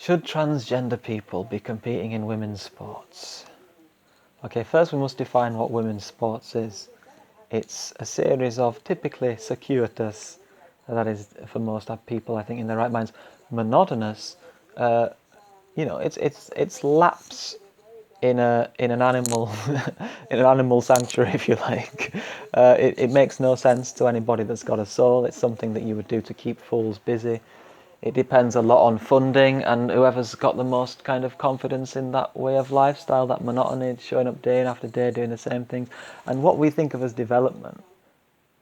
Should transgender people be competing in women's sports? Okay, first we must define what women's sports is. It's a series of typically circuitous, that is for most people I think in their right minds, monotonous, it's laps in an animal in an animal sanctuary, if you like. It makes no sense to anybody that's got a soul. It's something that you would do to keep fools busy. It depends a lot on funding and whoever's got the most kind of confidence in that way of lifestyle, that monotony, showing up day after day, doing the same things, and what we think of as development.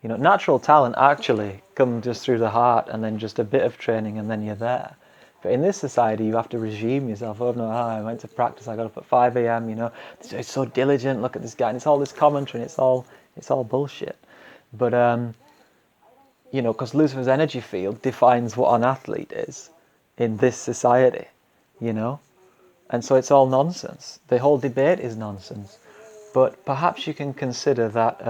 Natural talent actually comes just through the heart and then just a bit of training and then you're there. But in this society, you have to regime yourself. Oh no, I went to practice. I got up at 5 a.m. It's so diligent. Look at this guy, and it's all this commentary. And it's all bullshit. But because Lucifer's energy field defines what an athlete is in this society, and so it's all nonsense. The whole debate is nonsense. But perhaps you can consider that.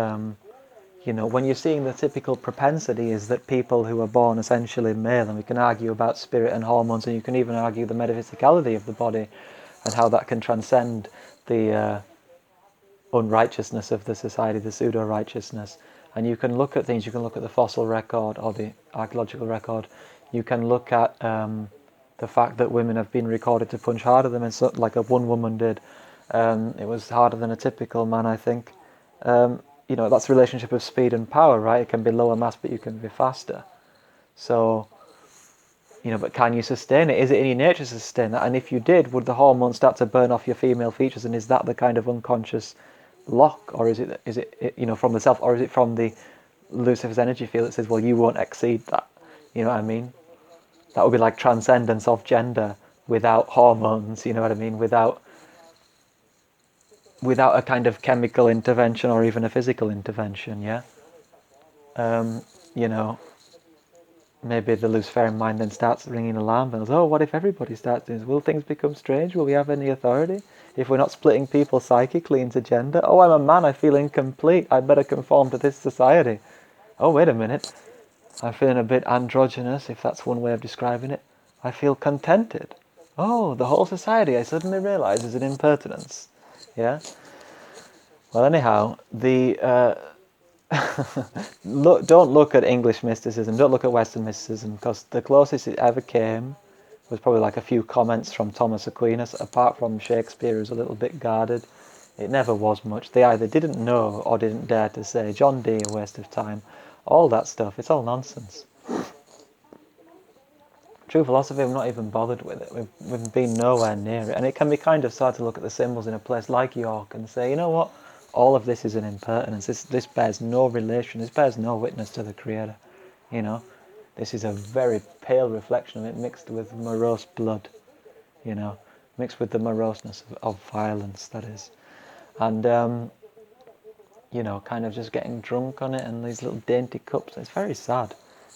When you're seeing the typical propensity is that people who are born essentially male, and we can argue about spirit and hormones, and you can even argue the metaphysicality of the body and how that can transcend the unrighteousness of the society, the pseudo-righteousness. And you can look at things, you can look at the fossil record or the archaeological record, you can look at the fact that women have been recorded to punch harder than men, like one woman did. It was harder than a typical man, I think. That's the relationship of speed and power, right? It can be lower mass, but you can be faster. So, but can you sustain it? Is it in your nature to sustain that? And if you did, would the hormones start to burn off your female features? And is that the kind of unconscious lock? Or is it from the self? Or is it from the Lucifer's energy field that says, well, you won't exceed that? You know what I mean? That would be like transcendence of gender without hormones, you know what I mean? Without a kind of chemical intervention or even a physical intervention, yeah? Maybe the Luciferian mind then starts ringing alarm bells. Oh, what if everybody starts doing this? Will things become strange? Will we have any authority? If we're not splitting people psychically into gender? Oh, I'm a man, I feel incomplete. I better conform to this society. Oh, wait a minute. I'm feeling a bit androgynous, if that's one way of describing it. I feel contented. Oh, the whole society, I suddenly realise, is an impertinence. Yeah? Well, anyhow, don't look at English mysticism, don't look at Western mysticism, because the closest it ever came was probably like a few comments from Thomas Aquinas, apart from Shakespeare, who's a little bit guarded. It never was much. They either didn't know or didn't dare to say, John Dee, a waste of time. All that stuff, it's all nonsense. True philosophy, we've not even bothered with it. We've been nowhere near it. And it can be kind of sad to look at the symbols in a place like York and say, you know what? All of this is an impertinence. This bears no relation. This bears no witness to the Creator. This is a very pale reflection of it, mixed with morose blood. Mixed with the moroseness of violence, that is. And, kind of just getting drunk on it and these little dainty cups. It's very sad.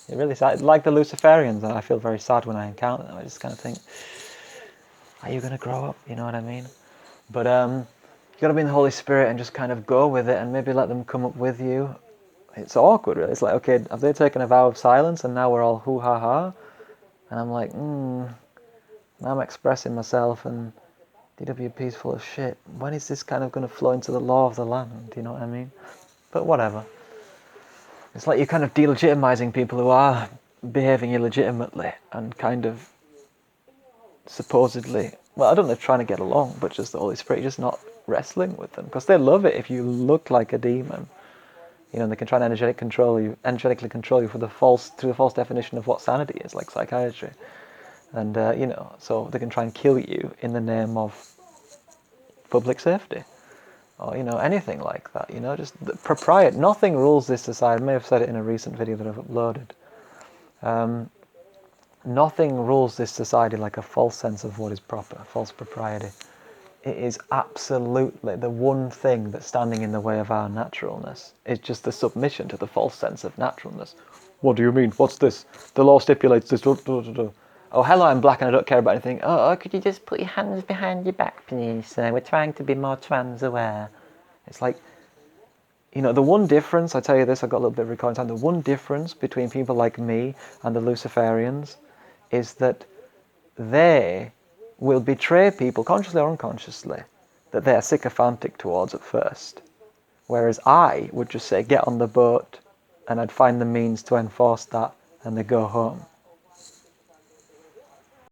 It's really sad. Like the Luciferians, I feel very sad when I encounter them. I just kind of think, are you going to grow up? You know what I mean? But you got to be in the Holy Spirit and just kind of go with it and maybe let them come up with you. It's awkward, really. It's like, okay, have they taken a vow of silence and now we're all hoo-ha-ha? And I'm like, now I'm expressing myself and DWP's full of shit. When is this kind of going to flow into the law of the land? You know what I mean? But whatever. It's like you're kind of delegitimizing people who are behaving illegitimately and kind of supposedly, well, I don't know if they're trying to get along, but just the Holy Spirit, just not wrestling with them, because they love it if you look like a demon. They can try and energetically control you through the false definition of what sanity is, like psychiatry. And, so they can try and kill you in the name of public safety. Or, anything like that, just the propriety. Nothing rules this society. I may have said it in a recent video that I've uploaded. Nothing rules this society like a false sense of what is proper, false propriety. It is absolutely the one thing that's standing in the way of our naturalness. It's just the submission to the false sense of naturalness. What do you mean? What's this? The law stipulates this. Oh, hello, I'm black and I don't care about anything. Oh, could you just put your hands behind your back, please? We're trying to be more trans-aware. It's like, the one difference, I tell you this, I've got a little bit of recording time, the one difference between people like me and the Luciferians is that they will betray people, consciously or unconsciously, that they are sycophantic towards at first. Whereas I would just say, get on the boat, and I'd find the means to enforce that, and they go home.